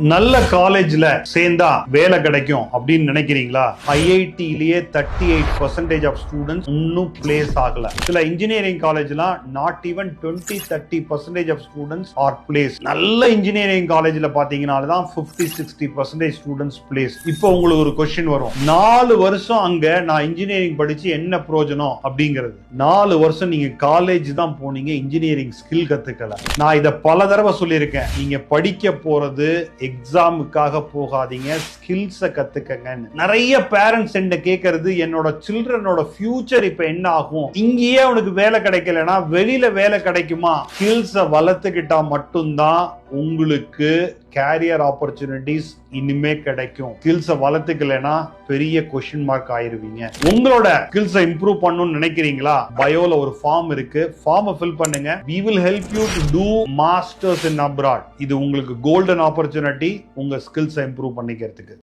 நல்ல காலேஜ்ல சேர்ந்தா வேலை கிடைக்கும் அப்படின்னு நினைக்கிறீங்களா? ஐஐடிலேயே 38% ஆஃப் ஸ்டூடெண்ட்ஸ் இன்னும் பிளேஸ் ஆகல. சில இன்ஜினியரிங் காலேஜ்லாம் not even 20-30% of students are place. நல்ல இன்ஜினியரிங் காலேஜ்ல பாத்தீங்கன்னா தான் 50-60% ஸ்டூடெண்ட்ஸ் பிளேஸ். இப்போ உங்களுக்கு ஒரு கொஸ்டின் வரும், 4 வருஷம் அங்க நான் இன்ஜினியரிங் படிச்சு என்ன பிரயோஜனம் அப்படிங்கிறது. 4 வருஷம் நீங்க காலேஜ் தான் போனீங்க, இன்ஜினியரிங் ஸ்கில் கத்துக்கல. நான் இதை பல தடவை சொல்லியிருக்கேன். நீங்க படிக்க போறது எக்ஸாமுக்காக போகாதீங்க, ஸ்கில்ஸை கத்துக்கங்க. நிறைய பேரண்ட்ஸ் என்ன கேட்கறது, என்னோட சில்ட்ரனோட ஃபியூச்சர் இப்ப என்ன ஆகும், இங்கேயே அவனுக்கு வேலை கிடைக்கலனா வெளியில வேலை கிடைக்குமா? ஸ்கில்ஸை வளர்த்துக்கிட்டா மட்டும்தான் உங்களுக்கு கேரியர் ஆப்பர்ச்சுனிட்டிஸ் இனிமே கிடைக்கும். ஸ்கில்ஸை வளர்த்துக்கலனா பெரிய கொஸ்டின் மார்க் ஆயிருவீங்க. உங்களோட ஸ்கில்ஸை இம்ப்ரூவ் பண்ணணும்னு நினைக்கிறீங்களா? பயோல ஒரு ஃபார்ம் இருக்கு, ஃபார்மை ஃபில் பண்ணுங்க. we will help you to do masters in abroad. இது உங்களுக்கு கோல்டன் ஆப்பர்ச்சுனிட்டி உங்க ஸ்கில்ஸை இம்ப்ரூவ் பண்ணிக்கிறதுக்கு.